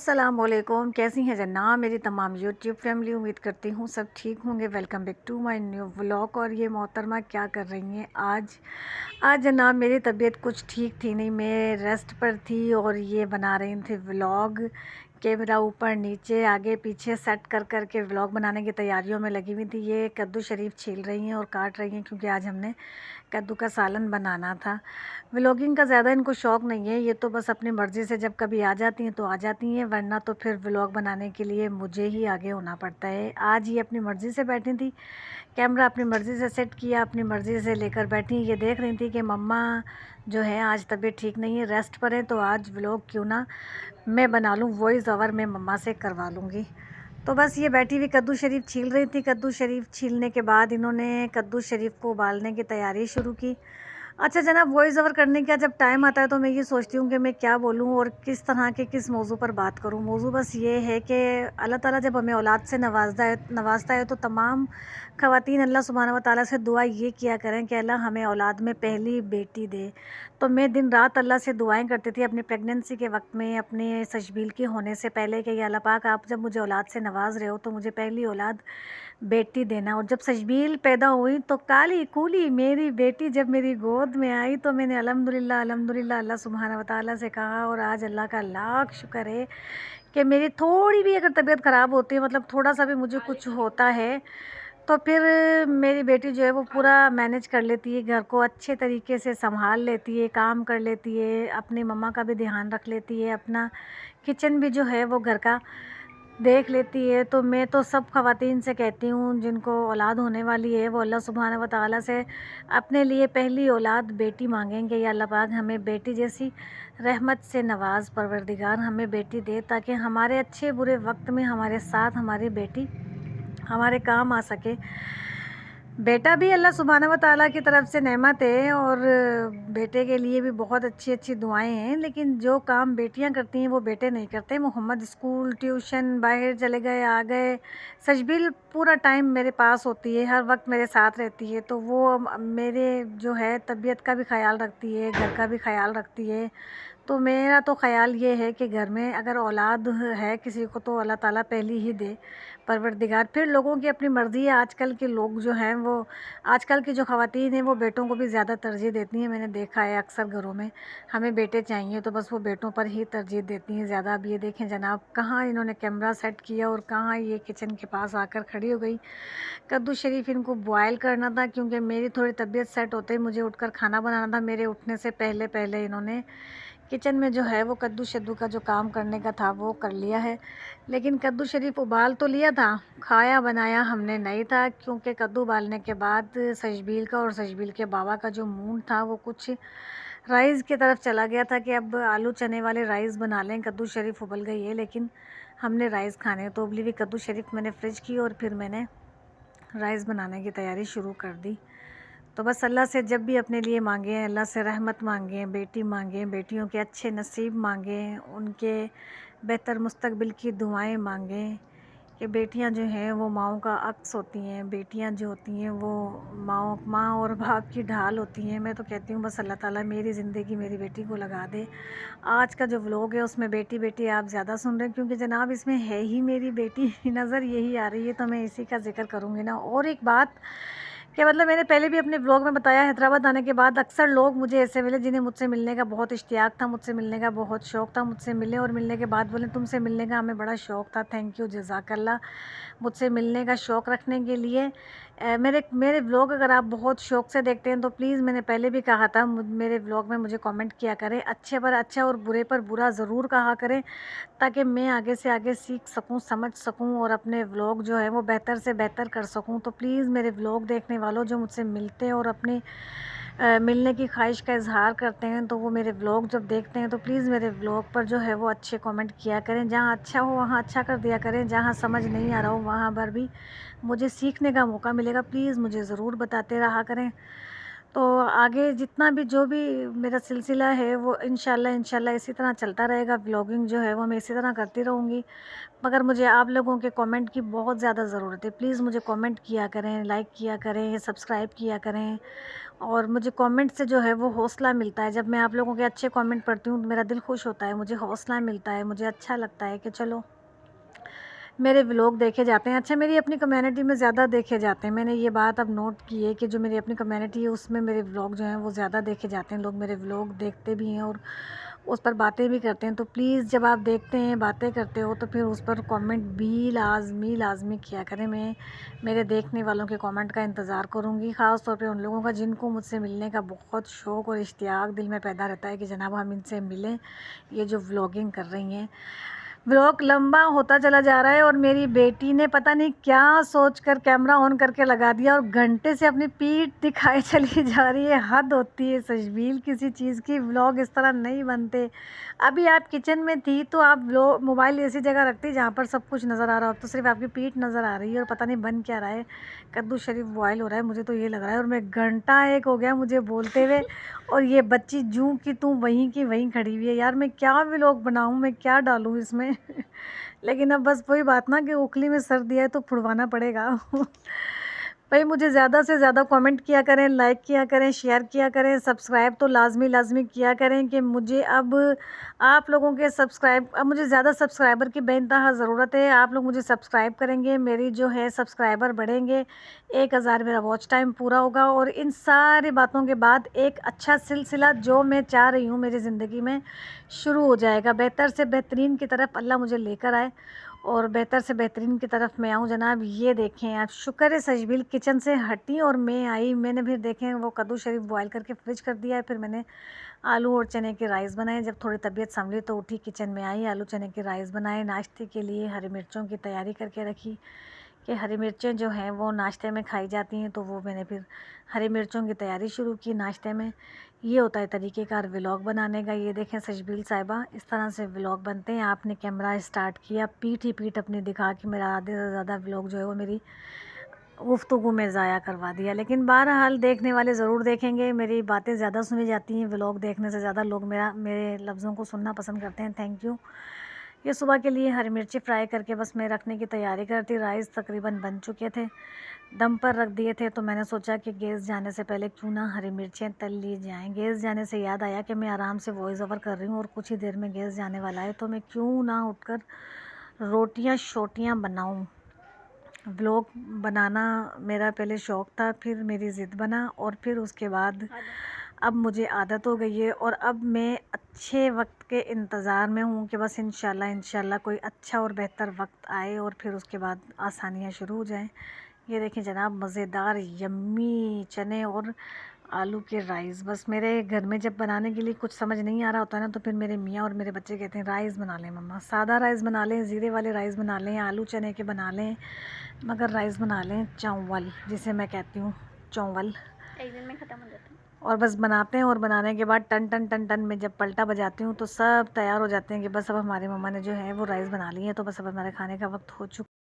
अस्सलामुअलैकुम, कैसी हैं जनाब मेरी तमाम यूट्यूब फैमिली। उम्मीद करती हूँ सब ठीक होंगे। Welcome back to my new vlog. और ये मोहतरमा क्या कर रही हैं आज? आज जनाब मेरी तबीयत कुछ ठीक थी नहीं, मैं रेस्ट पर थी और ये बना रही थी व्लॉग। कैमरा ऊपर नीचे आगे पीछे सेट कर कर के व्लॉग बनाने की तैयारियों में लगी हुई थी। ये कद्दू शरीफ छील रही हैं और काट रही हैं क्योंकि आज हमने कद्दू का सालन बनाना था। व्लॉगिंग का ज़्यादा इनको शौक़ नहीं है, ये तो बस अपनी मर्ज़ी से जब कभी आ जाती हैं तो आ जाती हैं, वरना तो फिर व्लॉग बनाने के लिए मुझे ही आगे होना पड़ता है। आज ये अपनी मर्ज़ी से बैठी थी, कैमरा अपनी मर्ज़ी से सेट किया, अपनी मर्ज़ी से लेकर बैठी। ये देख रही थी कि मम्मा जो है आज तबीयत ठीक नहीं है, रेस्ट पर है, तो आज व्लॉग क्यों ना मैं बना लूँ, वॉइस ओवर मैं मम्मा से करवा लूँगी। तो बस ये बैठी हुई कद्दू शरीफ छील रही थी। कद्दू शरीफ छीलने के बाद इन्होंने कद्दू शरीफ को उबालने की तैयारी शुरू की। अच्छा जनाब, वॉइस ओवर करने का जब टाइम आता है तो मैं ये सोचती हूँ कि मैं क्या बोलूँ और किस तरह के किस मौजू पर बात करूँ। मौजू बस ये है कि अल्लाह ताला जब हमें औलाद से नवाजता है तो तमाम ख़वातीन अल्लाह सुब्हानहू व तआला से दुआ ये किया करें कि अल्लाह हमें औलाद में पहली बेटी दे। तो मैं दिन रात अल्लाह से दुआएं करती थी अपनी प्रेगनेंसी के वक्त में, अपने सशबील के होने से पहले, कि या अल्लाह पाक आप जब मुझे औलाद से नवाज रहे हो तो मुझे पहली औलाद बेटी देना। और जब सशबील पैदा हुई तो काली कूली मेरी बेटी जब मेरी गोद में आई तो मैंने अल्हम्दुलिल्लाह अल्हम्दुलिल्लाह अल्लाह सुब्हानहू व तआला से कहा। और आज अल्लाह का लाख शुक्र है कि मेरी थोड़ी भी अगर तबीयत ख़राब होती है, मतलब थोड़ा सा भी मुझे कुछ होता है, तो फिर मेरी बेटी जो है वो पूरा मैनेज कर लेती है, घर को अच्छे तरीके से संभाल लेती है, काम कर लेती है, अपनी मम्मा का भी ध्यान रख लेती है, अपना किचन भी जो है वो घर का देख लेती है। तो मैं तो सब ख़वातीन से कहती हूँ जिनको औलाद होने वाली है वो अल्लाह सुब्हानहू व तआला से अपने लिए पहली औलाद बेटी मांगेंगे, या अल्लाह पाक हमें बेटी जैसी रहमत से नवाज़, परवरदिगार हमें बेटी दे ताकि हमारे अच्छे बुरे वक्त में हमारे साथ हमारी बेटी हमारे काम आ सके। बेटा भी अल्लाह सुब्हानहू व तआला की तरफ से नेमत है और बेटे के लिए भी बहुत अच्छी अच्छी दुआएं हैं, लेकिन जो काम बेटियां करती हैं वो बेटे नहीं करते। मोहम्मद स्कूल ट्यूशन बाहर चले गए आ गए, सजबिल पूरा टाइम मेरे पास होती है, हर वक्त मेरे साथ रहती है, तो वो मेरे जो है तबीयत का भी ख्याल रखती है, घर का भी ख्याल रखती है। तो मेरा तो ख़्याल ये है कि घर में अगर औलाद है किसी को तो अल्लाह ताला पहली ही दे, परवरदिगार। फिर लोगों की अपनी मर्ज़ी है। आजकल के लोग जो हैं वो, आजकल की जो ख़वातीन हैं वो बेटों को भी ज़्यादा तरजीह देती हैं। मैंने देखा है अक्सर घरों में हमें बेटे चाहिए तो बस वो बेटों पर ही तरजीह देती हैं ज़्यादा। अब ये देखें जनाब, कहाँ इन्होंने कैमरा सेट किया और कहाँ ये किचन के पास आकर खड़ी हो गई। कद्दू शरीफ इनको बॉयल करना था क्योंकि मेरी थोड़ी तबीयत सेट होते ही मुझे उठकर खाना बनाना था। मेरे उठने से पहले पहले इन्होंने किचन में जो है वो कद्दू शद्दू का जो काम करने का था वो कर लिया है। लेकिन कद्दू शरीफ उबाल तो लिया था, खाया बनाया हमने नहीं था, क्योंकि कद्दू उबालने के बाद सशबील का और सशबील के बाबा का जो मूड था वो कुछ राइस की तरफ चला गया था कि अब आलू चने वाले राइस बना लें। कद्दू शरीफ उबल गई है लेकिन हमने राइस खाने, तो उबली हुई कद्दू शरीफ मैंने फ्रिज की और फिर मैंने राइस बनाने की तैयारी शुरू कर दी। तो बस अल्लाह से जब भी अपने लिए मांगें, अल्लाह से रहमत मांगें, बेटी मांगें, बेटियों के अच्छे नसीब मांगें, उनके बेहतर मुस्तकबिल की दुआएं मांगें कि बेटियां जो हैं वो माँओं का अक्स होती हैं, बेटियां जो होती हैं वो माँ और बाप की ढाल होती हैं। मैं तो कहती हूँ बस अल्लाह ताला मेरी ज़िंदगी मेरी बेटी को लगा दे। आज का जो व्लॉग है उसमें बेटी बेटी आप ज़्यादा सुन रहे हैं क्योंकि जनाब इसमें है ही मेरी बेटी नज़र यही आ रही है, तो मैं इसी का जिक्र करूँगी ना। और एक बात कि मतलब मैंने पहले भी अपने ब्लॉग में बताया, हैदराबाद आने के बाद अक्सर लोग मुझे ऐसे मिले जिन्हें मुझसे मिलने का बहुत इश्तियाक था, मुझसे मिलने का बहुत शौक़ था। मुझसे मिले और मिलने के बाद बोले तुमसे मिलने का हमें बड़ा शौक़ था। थैंक यू, जज़ाकल्लाह मुझसे मिलने का शौक़ रखने के लिए। मेरे मेरे व्लॉग अगर आप बहुत शौक़ से देखते हैं तो प्लीज़, मैंने पहले भी कहा था, मेरे व्लॉग में मुझे कमेंट किया करें, अच्छे पर अच्छा और बुरे पर बुरा ज़रूर कहा करें ताकि मैं आगे से आगे सीख सकूं, समझ सकूं और अपने व्लॉग जो है वो बेहतर से बेहतर कर सकूं। तो प्लीज़ मेरे व्लॉग देखने वालों जो मुझसे मिलते हैं और अपने मिलने की ख्वाहिश का इजहार करते हैं, तो वो मेरे व्लॉग जब देखते हैं तो प्लीज़ मेरे व्लॉग पर जो है वो अच्छे कमेंट किया करें। जहाँ अच्छा हो वहाँ अच्छा कर दिया करें, जहाँ समझ नहीं आ रहा हो वहाँ पर भी मुझे सीखने का मौका मिलेगा, प्लीज़ मुझे ज़रूर बताते रहा करें। तो आगे जितना भी जो भी मेरा सिलसिला है वो इंशाल्लाह इसी तरह चलता रहेगा। व्लॉगिंग जो है वो मैं इसी तरह करती रहूँगी। मगर मुझे आप लोगों के कमेंट की बहुत ज़्यादा ज़रूरत है। प्लीज़ मुझे कमेंट किया करें, लाइक किया करें, सब्सक्राइब किया करें। और मुझे कमेंट से जो है वो हौसला मिलता है। जब मैं आप लोगों के अच्छे कमेंट पढ़ती हूँ तो मेरा दिल खुश होता है, मुझे हौसला मिलता है, मुझे अच्छा लगता है कि चलो मेरे व्लॉग देखे जाते हैं। अच्छा, मेरी अपनी कम्युनिटी में ज़्यादा देखे जाते हैं। मैंने ये बात अब नोट की है कि जो मेरी अपनी कम्युनिटी है उसमें मेरे व्लॉग जो हैं वो ज़्यादा देखे जाते हैं। लोग मेरे व्लॉग देखते भी हैं और उस पर बातें भी करते हैं। तो प्लीज़ जब आप देखते हैं, बातें करते हो, तो फिर उस पर कमेंट भी लाज़मी किया करें। मैं मेरे देखने वालों के कमेंट का इंतज़ार करूँगी, ख़ास तौर पे उन लोगों का जिनको मुझसे मिलने का बहुत शौक़ और इश्तियाक दिल में पैदा रहता है कि जनाब हम इनसे मिलें, ये जो व्लॉगिंग कर रही हैं। व्लॉग लंबा होता चला जा रहा है और मेरी बेटी ने पता नहीं क्या सोचकर कैमरा ऑन करके लगा दिया और घंटे से अपनी पीठ दिखाए चली जा रही है। हद होती है सजबील किसी चीज़ की। व्लॉग इस तरह नहीं बनते। अभी आप किचन में थी तो आप मोबाइल ऐसी जगह रखती जहाँ पर सब कुछ नज़र आ रहा हो। अब तो सिर्फ आपकी पीठ नज़र आ रही है और पता नहीं बन क्या रहा है। कद्दू शरीफ बॉयल हो रहा है, मुझे तो ये लग रहा है। और मैं घंटा एक हो गया मुझे बोलते हुए और ये बच्ची जूं की तूं वहीं की वहीं खड़ी हुई है। यार मैं क्या व्लॉग बनाऊँ, मैं क्या डालूँ इसमें लेकिन अब बस वही बात ना कि उखली में सर दिया है तो फुड़वाना पड़ेगा भाई मुझे ज़्यादा से ज़्यादा कमेंट किया करें, लाइक किया करें, शेयर किया करें, सब्सक्राइब तो लाज़मी किया करें कि मुझे अब आप लोगों के अब मुझे ज़्यादा सब्सक्राइबर की बेइंतहा ज़रूरत है। आप लोग मुझे सब्सक्राइब करेंगे, मेरी जो है सब्सक्राइबर बढ़ेंगे, 1000 मेरा वॉच टाइम पूरा होगा और इन सारी बातों के बाद एक अच्छा सिलसिला जो मैं चाह रही हूँ मेरी ज़िंदगी में शुरू हो जाएगा। बेहतर से बेहतरीन की तरफ अल्लाह मुझे लेकर आए और बेहतर से बेहतरीन की तरफ मैं आऊँ जनाब। ये देखें आप, शुक्र है सजबील किचन से हटी और मैं आई। मैंने फिर देखें वो कद्दू शरीफ बॉयल करके फ्रिज कर दिया है। फिर मैंने आलू और चने के राइस बनाए। जब थोड़ी तबीयत संभली तो उठी, किचन में आई, आलू चने के राइस बनाए। नाश्ते के लिए हरी मिर्चों की तैयारी करके रखी कि हरी मिर्चें जो हैं वो नाश्ते में खाई जाती हैं, तो वो मैंने फिर हरी मिर्चों की तैयारी शुरू की नाश्ते में। ये होता है तरीक़ेकार व्लॉग बनाने का। ये देखें सजबील साहिबा, इस तरह से व्लॉग बनते हैं। आपने कैमरा स्टार्ट किया, पीठ ही पीठ अपनी दिखा के मेरा आधे से ज़्यादा व्लॉग जो है वो मेरी गुफ्तगू में ज़ाया करवा दिया। लेकिन बहरहाल देखने वाले ज़रूर देखेंगे। मेरी बातें ज़्यादा सुनी जाती हैं, व्लॉग देखने से ज़्यादा लोग मेरे लफ्ज़ों को सुनना पसंद करते हैं। Thank you. ये सुबह के लिए हरी मिर्ची फ्राई करके बस मैं रखने की तैयारी करती। राइस तकरीबन बन चुके थे, दम पर रख दिए थे, तो मैंने सोचा कि गैस जाने से पहले क्यों ना हरी मिर्चें तल ली जाएं। गैस जाने से याद आया कि मैं आराम से वॉइस ओवर कर रही हूँ और कुछ ही देर में गैस जाने वाला है, तो मैं क्यों ना उठकर रोटियां शोटियां बनाऊँ। व्लॉग बनाना मेरा पहले शौक़ था, फिर मेरी ज़िद बना और फिर उसके बाद अब मुझे आदत हो गई है और अब मैं अच्छे वक्त के इंतज़ार में हूँ कि बस इंशाल्लाह कोई अच्छा और बेहतर वक्त आए और फिर उसके बाद आसानियाँ शुरू हो जाएं। ये देखें जनाब, मज़ेदार यम्मी चने और आलू के राइस। बस मेरे घर में जब बनाने के लिए कुछ समझ नहीं आ रहा होता है ना, तो फिर मेरे मियाँ और मेरे बच्चे कहते हैं राइस बना लें मम्मा, सादा राइस बना लें, ज़ीरे वाले राइस बना लें, आलू चने के बना लें, मगर राइस बना लें चावल, जिसे मैं कहती हूँ चौवल। एक दिन में ख़त्म हो जाता है। और बस बनाते हैं और बनाने के बाद टन टन टन टन में जब पलटा बजाती हूँ तो सब तैयार हो जाते हैं कि बस अब हमारी मम्मा ने जो है वो राइस बना ली है, तो बस अब हमारे खाने का वक्त हो चुका।